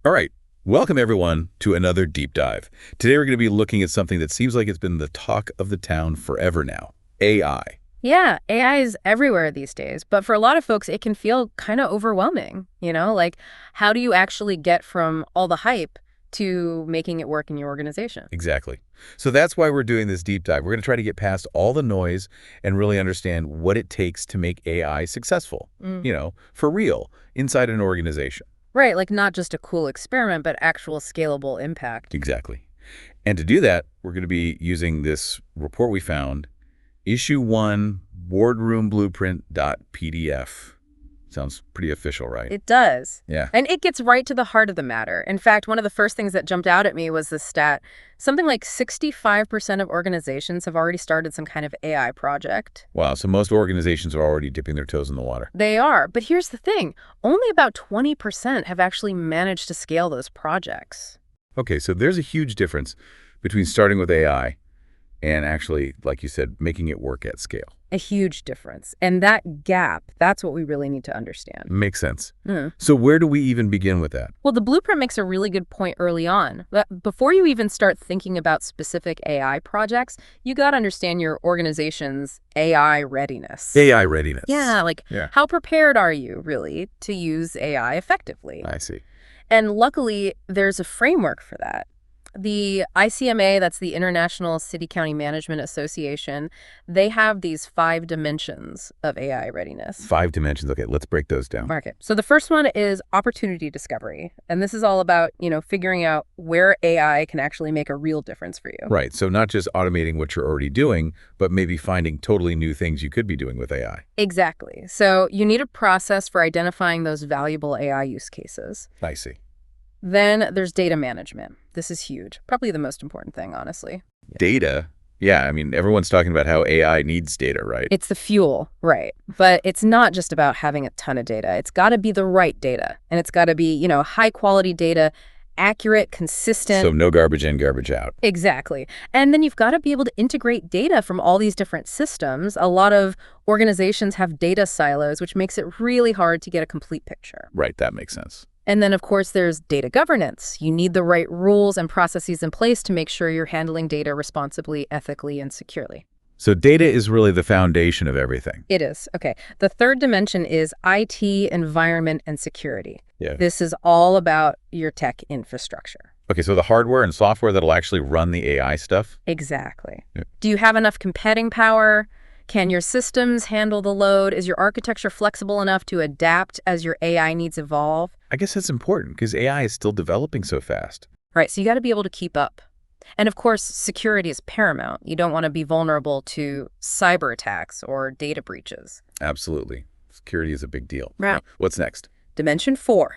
All right. Welcome, everyone, to another deep dive. Today, we're going to be looking at something that seems like it's been the talk of the town forever now, AI. Yeah, AI is everywhere these days, but for a lot of folks, it can feel kind of overwhelming, Like, how do you actually get from all the hype to making it work in your organization? Exactly. So that's why we're doing this deep dive. We're going to try to get past all the noise and really understand what it takes to make AI successful, Mm. for real, inside an organization. Right, like not just a cool experiment, but actual scalable impact. Exactly. And to do that, we're going to be using this report we found, Issue 1 Boardroom Blueprint.pdf. Sounds pretty official, right? It does. Yeah. And it gets right to the heart of the matter. In fact, one of the first things that jumped out at me was this stat. Something like 65% of organizations have already started some kind of AI project. Wow, so most organizations are already dipping their toes in the water. They are. But here's the thing. Only about 20% have actually managed to scale those projects. Okay, so there's a huge difference between starting with AI and actually, like you said, making it work at scale. A huge difference. And that gap, that's what we really need to understand. Makes sense. So where do we even begin with that? Well, the blueprint makes a really good point early on. But before you even start thinking about specific AI projects, you got to understand your organization's AI readiness. AI readiness. Yeah, how prepared are you, really, to use AI effectively? I see. And luckily, there's a framework for that. The ICMA, that's the International City-County Management Association, they have these 5 dimensions of AI readiness. 5 dimensions. Okay, let's break those down. Okay. So the first one is opportunity discovery. And this is all about, figuring out where AI can actually make a real difference for you. Right. So not just automating what you're already doing, but maybe finding totally new things you could be doing with AI. Exactly. So you need a process for identifying those valuable AI use cases. I see. Then there's data management. This is huge. Probably the most important thing, honestly. Data? Yeah, I mean, everyone's talking about how AI needs data, right? It's the fuel, right. But it's not just about having a ton of data. It's got to be the right data. And it's got to be, high-quality data, accurate, consistent. So no garbage in, garbage out. Exactly. And then you've got to be able to integrate data from all these different systems. A lot of organizations have data silos, which makes it really hard to get a complete picture. Right, that makes sense. And then, of course, there's data governance. You need the right rules and processes in place to make sure you're handling data responsibly, ethically, and securely. So data is really the foundation of everything. It is. Okay. The third dimension is IT, environment, and security. Yeah. This is all about your tech infrastructure. Okay, so the hardware and software that'll actually run the AI stuff? Exactly. Yeah. Do you have enough computing power? Can your systems handle the load? Is your architecture flexible enough to adapt as your AI needs evolve? I guess that's important because AI is still developing so fast. Right, so you got to be able to keep up. And of course, security is paramount. You don't want to be vulnerable to cyber attacks or data breaches. Absolutely. Security is a big deal. Right. What's next? Dimension 4,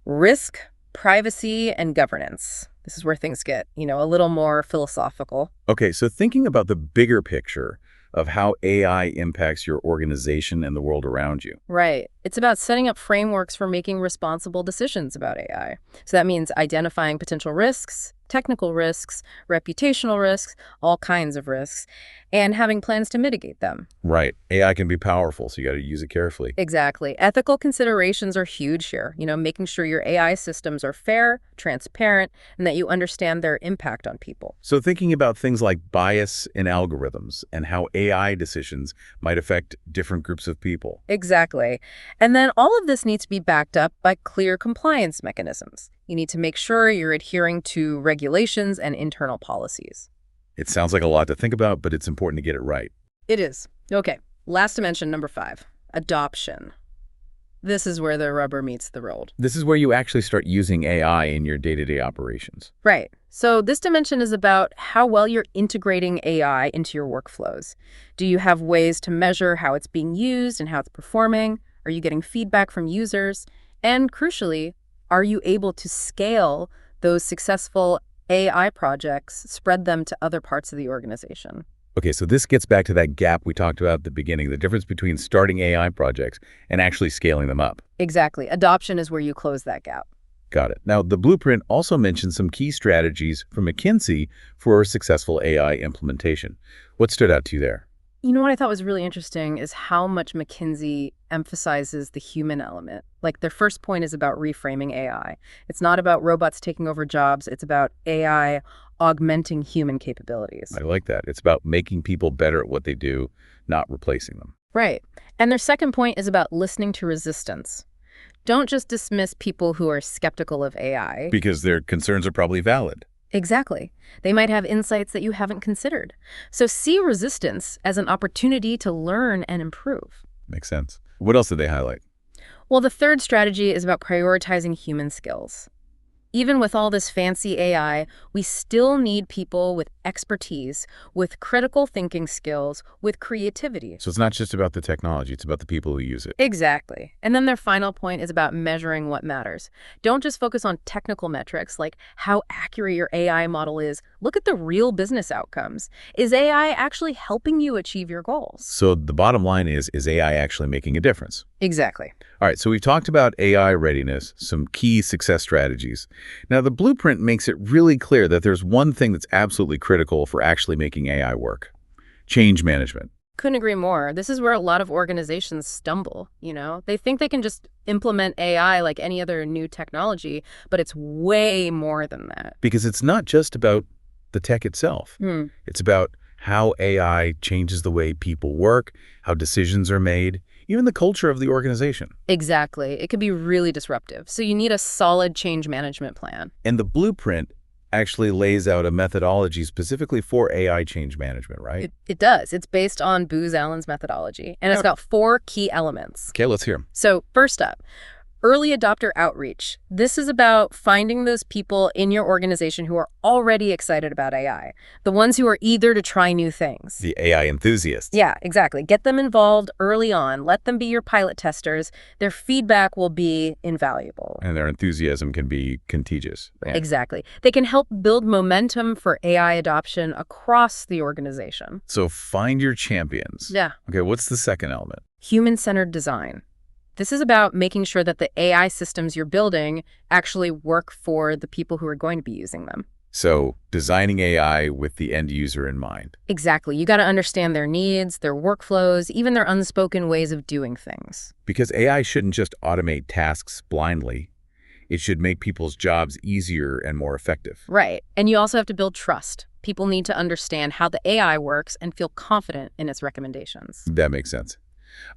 risk, privacy, and governance. This is where things get, a little more philosophical. Okay, so thinking about the bigger picture of how AI impacts your organization and the world around you. Right. It's about setting up frameworks for making responsible decisions about AI. So that means identifying potential risks, technical risks, reputational risks, all kinds of risks, and having plans to mitigate them. Right. AI can be powerful, so you got to use it carefully. Exactly. Ethical considerations are huge here. Making sure your AI systems are fair, transparent, and that you understand their impact on people. So thinking about things like bias in algorithms and how AI decisions might affect different groups of people. Exactly. And then all of this needs to be backed up by clear compliance mechanisms. You need to make sure you're adhering to regulations and internal policies. It sounds like a lot to think about, but it's important to get it right. It is. Okay, last dimension, number 5, adoption. This is where the rubber meets the road. This is where you actually start using AI in your day-to-day operations. Right. So this dimension is about how well you're integrating AI into your workflows. Do you have ways to measure how it's being used and how it's performing? Are you getting feedback from users? And crucially, are you able to scale those successful AI projects, spread them to other parts of the organization? Okay, so this gets back to that gap we talked about at the beginning, the difference between starting AI projects and actually scaling them up. Exactly. Adoption is where you close that gap. Got it. Now, the blueprint also mentions some key strategies from McKinsey for a successful AI implementation. What stood out to you there? You know what I thought was really interesting is how much McKinsey emphasizes the human element. Like their first point is about reframing AI. It's not about robots taking over jobs. It's about AI augmenting human capabilities. I like that. It's about making people better at what they do, not replacing them. Right. And their second point is about listening to resistance. Don't just dismiss people who are skeptical of AI. Because their concerns are probably valid. Exactly. They might have insights that you haven't considered. So see resistance as an opportunity to learn and improve. Makes sense. What else did they highlight? Well, the third strategy is about prioritizing human skills. Even with all this fancy AI, we still need people with expertise, with critical thinking skills, with creativity. So it's not just about the technology, it's about the people who use it. Exactly. And then their final point is about measuring what matters. Don't just focus on technical metrics like how accurate your AI model is. Look at the real business outcomes. Is AI actually helping you achieve your goals? So the bottom line is AI actually making a difference? Exactly. All right, so we've talked about AI readiness, some key success strategies. Now, the blueprint makes it really clear that there's one thing that's absolutely critical for actually making AI work: change management. Couldn't agree more. This is where a lot of organizations stumble, you know? They think they can just implement AI like any other new technology, but it's way more than that. Because it's not just about the tech itself. It's about how AI changes the way people work, how decisions are made, even the culture of the organization. Exactly. It could be really disruptive. So you need a solid change management plan. And the blueprint actually lays out a methodology specifically for AI change management, right? It does. It's based on Booz Allen's methodology, and it's got 4 key elements. Okay, let's hear 'em. So first up, early adopter outreach. This is about finding those people in your organization who are already excited about AI, the ones who are eager to try new things. The AI enthusiasts. Yeah, exactly. Get them involved early on. Let them be your pilot testers. Their feedback will be invaluable. And their enthusiasm can be contagious. Exactly. They can help build momentum for AI adoption across the organization. So find your champions. Yeah. Okay, what's the second element? Human-centered design. This is about making sure that the AI systems you're building actually work for the people who are going to be using them. So designing AI with the end user in mind. Exactly. You got to understand their needs, their workflows, even their unspoken ways of doing things. Because AI shouldn't just automate tasks blindly. It should make people's jobs easier and more effective. Right. And you also have to build trust. People need to understand how the AI works and feel confident in its recommendations. That makes sense.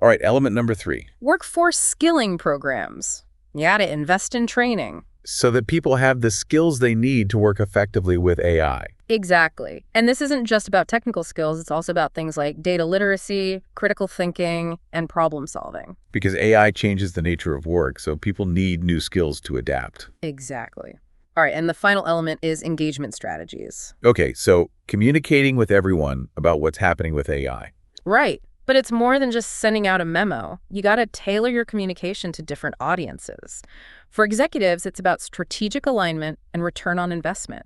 All right, element number 3. Workforce skilling programs. You got to invest in training. So that people have the skills they need to work effectively with AI. Exactly. And this isn't just about technical skills. It's also about things like data literacy, critical thinking, and problem solving. Because AI changes the nature of work, so people need new skills to adapt. Exactly. All right, and the final element is engagement strategies. Okay, so communicating with everyone about what's happening with AI. Right. But it's more than just sending out a memo. You got to tailor your communication to different audiences. For executives, it's about strategic alignment and return on investment.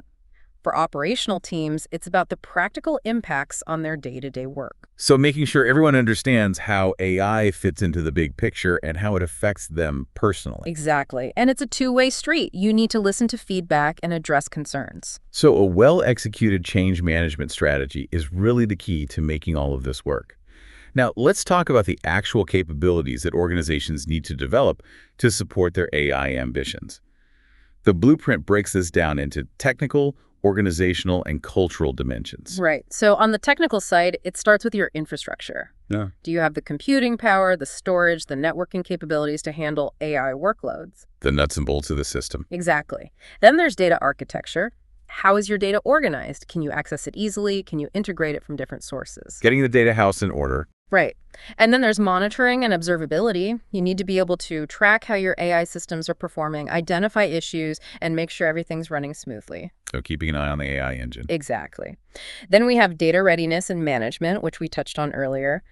For operational teams, it's about the practical impacts on their day-to-day work. So making sure everyone understands how AI fits into the big picture and how it affects them personally. Exactly. And it's a two-way street. You need to listen to feedback and address concerns. So a well-executed change management strategy is really the key to making all of this work. Now, let's talk about the actual capabilities that organizations need to develop to support their AI ambitions. The blueprint breaks this down into technical, organizational, and cultural dimensions. Right. So on the technical side, it starts with your infrastructure. Yeah. Do you have the computing power, the storage, the networking capabilities to handle AI workloads? The nuts and bolts of the system. Exactly. Then there's data architecture. How is your data organized? Can you access it easily? Can you integrate it from different sources? Getting the data house in order. Right. And then there's monitoring and observability. You need to be able to track how your AI systems are performing, identify issues, and make sure everything's running smoothly. So keeping an eye on the AI engine. Exactly. Then we have data readiness and management, which we touched on earlier.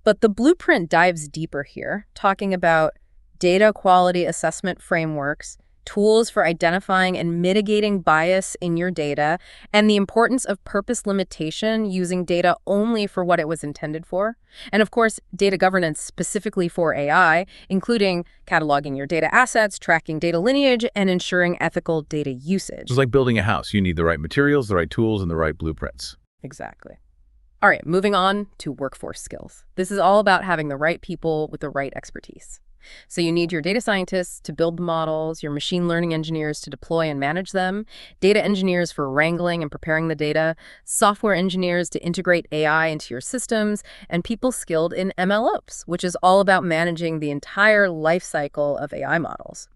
But the blueprint dives deeper here, talking about data quality assessment frameworks, tools for identifying and mitigating bias in your data, and the importance of purpose limitation, using data only for what it was intended for. And of course, data governance specifically for AI, including cataloging your data assets, tracking data lineage, and ensuring ethical data usage. It's like building a house. You need the right materials, the right tools, and the right blueprints. Exactly. All right, moving on to workforce skills. This is all about having the right people with the right expertise. So you need your data scientists to build the models, your machine learning engineers to deploy and manage them, data engineers for wrangling and preparing the data, software engineers to integrate AI into your systems, and people skilled in MLOps, which is all about managing the entire life cycle of AI models.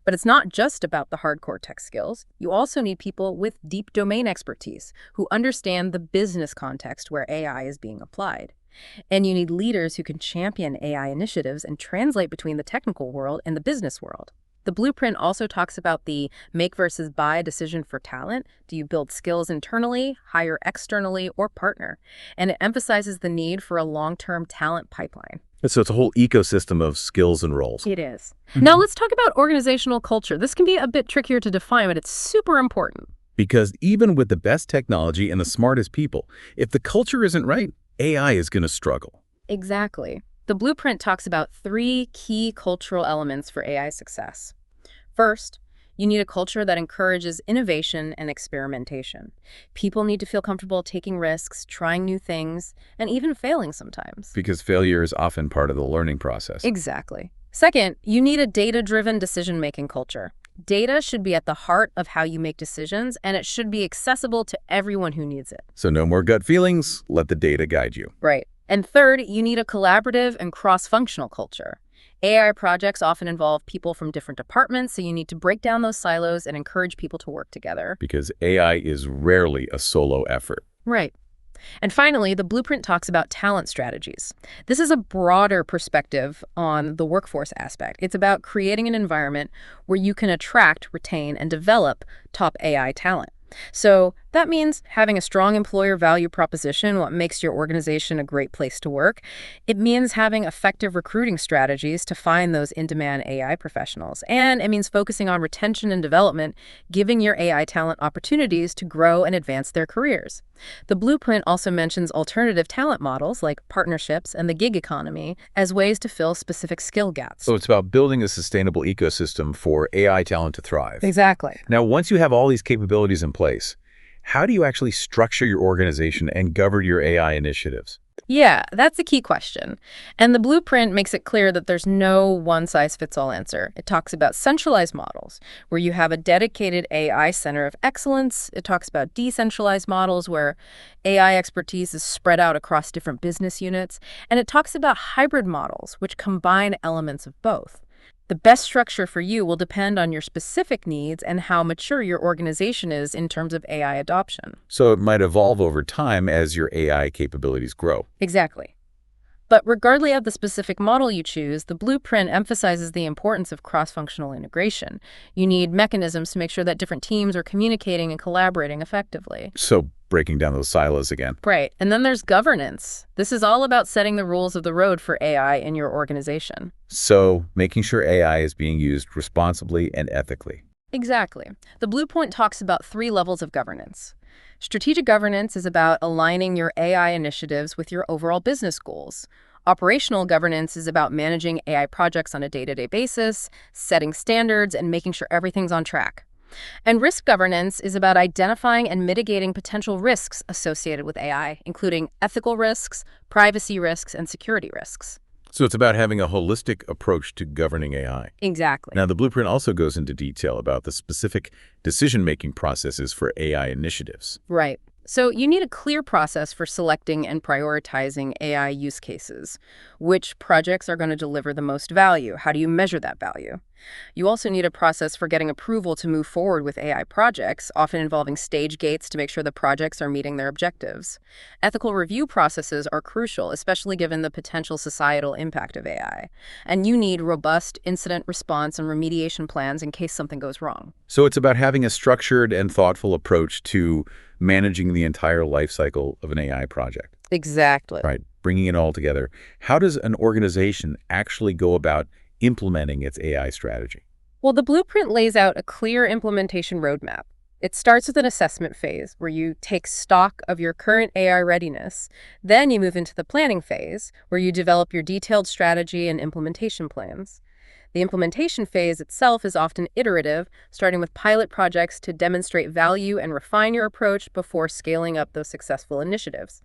But it's not just about the hardcore tech skills. You also need people with deep domain expertise who understand the business context where AI is being applied. And you need leaders who can champion AI initiatives and translate between the technical world and the business world. The blueprint also talks about the make versus buy decision for talent. Do you build skills internally, hire externally, or partner? And it emphasizes the need for a long-term talent pipeline. So it's a whole ecosystem of skills and roles. It is. Now let's talk about organizational culture. This can be a bit trickier to define, but it's super important. Because even with the best technology and the smartest people, if the culture isn't right, AI is going to struggle. Exactly. The blueprint talks about 3 key cultural elements for AI success. First, you need a culture that encourages innovation and experimentation. People need to feel comfortable taking risks, trying new things, and even failing sometimes. Because failure is often part of the learning process. Exactly. Second, you need a data-driven decision-making culture. Data should be at the heart of how you make decisions, and it should be accessible to everyone who needs it. So no more gut feelings, let the data guide you. Right. And third, you need a collaborative and cross-functional culture. AI projects often involve people from different departments, so you need to break down those silos and encourage people to work together. Because AI is rarely a solo effort. Right. And finally, the blueprint talks about talent strategies. This is a broader perspective on the workforce aspect. It's about creating an environment where you can attract, retain, and develop top AI talent. So that means having a strong employer value proposition, what makes your organization a great place to work. It means having effective recruiting strategies to find those in-demand AI professionals. And it means focusing on retention and development, giving your AI talent opportunities to grow and advance their careers. The blueprint also mentions alternative talent models like partnerships and the gig economy as ways to fill specific skill gaps. So it's about building a sustainable ecosystem for AI talent to thrive. Exactly. Now, once you have all these capabilities in place, how do you actually structure your organization and govern your AI initiatives? Yeah, that's a key question. And the blueprint makes it clear that there's no one-size-fits-all answer. It talks about centralized models, where you have a dedicated AI center of excellence. It talks about decentralized models, where AI expertise is spread out across different business units. And it talks about hybrid models, which combine elements of both. The best structure for you will depend on your specific needs and how mature your organization is in terms of AI adoption. So it might evolve over time as your AI capabilities grow. Exactly. But regardless of the specific model you choose, the blueprint emphasizes the importance of cross-functional integration. You need mechanisms to make sure that different teams are communicating and collaborating effectively. So breaking down those silos again. Right. And then there's governance. This is all about setting the rules of the road for AI in your organization. So making sure AI is being used responsibly and ethically. Exactly. The blueprint talks about 3 levels of governance. Strategic governance is about aligning your AI initiatives with your overall business goals. Operational governance is about managing AI projects on a day-to-day basis, setting standards, and making sure everything's on track. And risk governance is about identifying and mitigating potential risks associated with AI, including ethical risks, privacy risks, and security risks. So it's about having a holistic approach to governing AI. Exactly. Now, the blueprint also goes into detail about the specific decision-making processes for AI initiatives. Right. So you need a clear process for selecting and prioritizing AI use cases. Which projects are going to deliver the most value? How do you measure that value? You also need a process for getting approval to move forward with AI projects, often involving stage gates to make sure the projects are meeting their objectives. Ethical review processes are crucial, especially given the potential societal impact of AI. And you need robust incident response and remediation plans in case something goes wrong. So it's about having a structured and thoughtful approach to managing the entire life cycle of an AI project. Exactly. Right, bringing it all together. How does an organization actually go about implementing its AI strategy? Well, the blueprint lays out a clear implementation roadmap. It starts with an assessment phase where you take stock of your current AI readiness. Then you move into the planning phase where you develop your detailed strategy and implementation plans. The implementation phase itself is often iterative, starting with pilot projects to demonstrate value and refine your approach before scaling up those successful initiatives.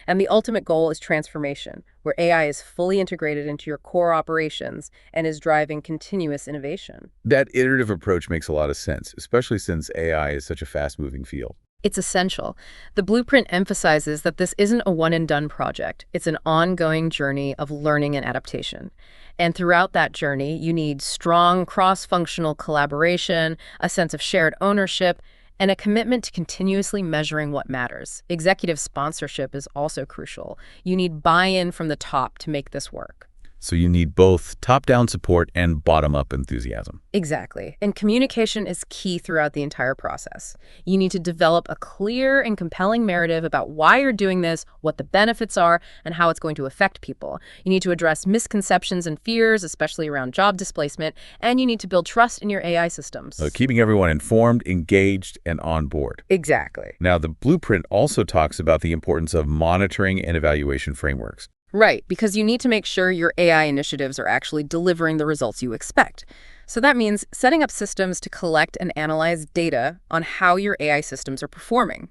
And the ultimate goal is transformation, where AI is fully integrated into your core operations and is driving continuous innovation. That iterative approach makes a lot of sense, especially since AI is such a fast-moving field. It's essential. The blueprint emphasizes that this isn't a one-and-done project. It's an ongoing journey of learning and adaptation. And throughout that journey, you need strong cross-functional collaboration, a sense of shared ownership, and a commitment to continuously measuring what matters. Executive sponsorship is also crucial. You need buy-in from the top to make this work. So you need both top-down support and bottom-up enthusiasm. Exactly. And communication is key throughout the entire process. You need to develop a clear and compelling narrative about why you're doing this, what the benefits are, and how it's going to affect people. You need to address misconceptions and fears, especially around job displacement, and you need to build trust in your AI systems. So keeping everyone informed, engaged, and on board. Exactly. Now, the blueprint also talks about the importance of monitoring and evaluation frameworks. Right, because you need to make sure your AI initiatives are actually delivering the results you expect. So that means setting up systems to collect and analyze data on how your AI systems are performing.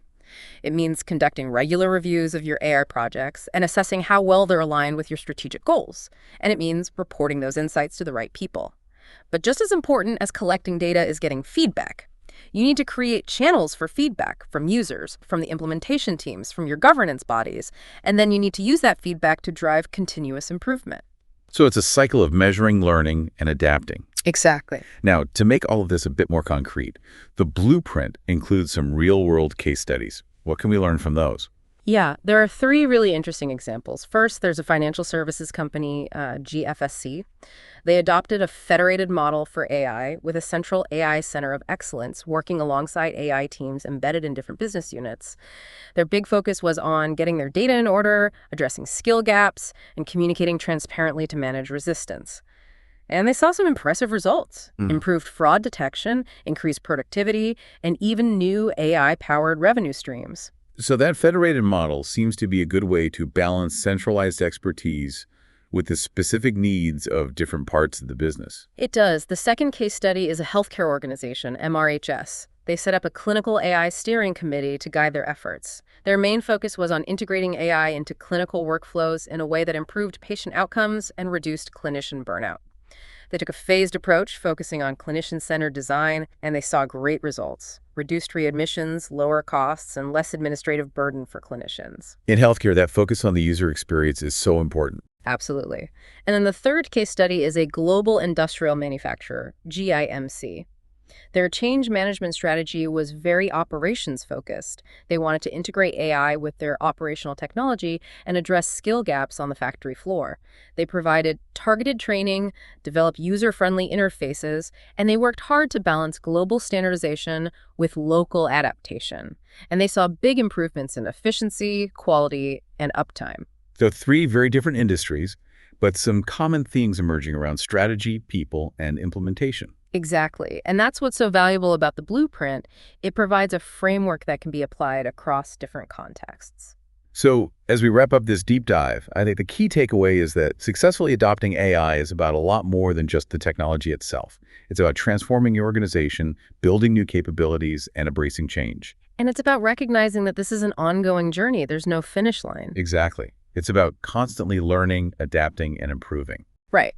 It means conducting regular reviews of your AI projects and assessing how well they're aligned with your strategic goals. And it means reporting those insights to the right people. But just as important as collecting data is getting feedback. You need to create channels for feedback from users, from the implementation teams, from your governance bodies, and then you need to use that feedback to drive continuous improvement. So it's a cycle of measuring, learning, and adapting. Exactly. Now, to make all of this a bit more concrete, the blueprint includes some real-world case studies. What can we learn from those? Yeah, there are three really interesting examples. First, there's a financial services company, GFSC. They adopted a federated model for AI with a central AI center of excellence working alongside AI teams embedded in different business units. Their big focus was on getting their data in order, addressing skill gaps, and communicating transparently to manage resistance. And they saw some impressive results. Improved fraud detection, increased productivity, and even new AI-powered revenue streams. So that federated model seems to be a good way to balance centralized expertise with the specific needs of different parts of the business. It does. The second case study is a healthcare organization, MRHS. They set up a clinical AI steering committee to guide their efforts. Their main focus was on integrating AI into clinical workflows in a way that improved patient outcomes and reduced clinician burnout. They took a phased approach, focusing on clinician-centered design, and they saw great results. Reduced readmissions, lower costs, and less administrative burden for clinicians. In healthcare, that focus on the user experience is so important. Absolutely. And then the third case study is a global industrial manufacturer, GIMC. Their change management strategy was very operations-focused. They wanted to integrate AI with their operational technology and address skill gaps on the factory floor. They provided targeted training, developed user-friendly interfaces, and they worked hard to balance global standardization with local adaptation. And they saw big improvements in efficiency, quality, and uptime. So three very different industries, but some common themes emerging around strategy, people, and implementation. Exactly. And that's what's so valuable about the blueprint. It provides a framework that can be applied across different contexts. So as we wrap up this deep dive, I think the key takeaway is that successfully adopting AI is about a lot more than just the technology itself. It's about transforming your organization, building new capabilities, and embracing change. And it's about recognizing that this is an ongoing journey. There's no finish line. Exactly. It's about constantly learning, adapting, and improving. Right.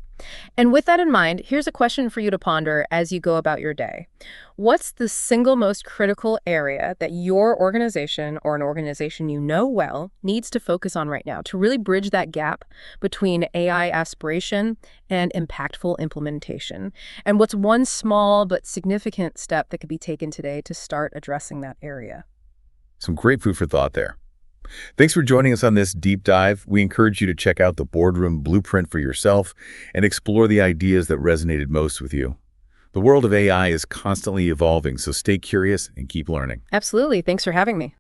And with that in mind, here's a question for you to ponder as you go about your day. What's the single most critical area that your organization or an organization you know well needs to focus on right now to really bridge that gap between AI aspiration and impactful implementation? And what's one small but significant step that could be taken today to start addressing that area? Some great food for thought there. Thanks for joining us on this deep dive. We encourage you to check out the Boardroom Blueprint for yourself and explore the ideas that resonated most with you. The world of AI is constantly evolving, so stay curious and keep learning. Absolutely. Thanks for having me.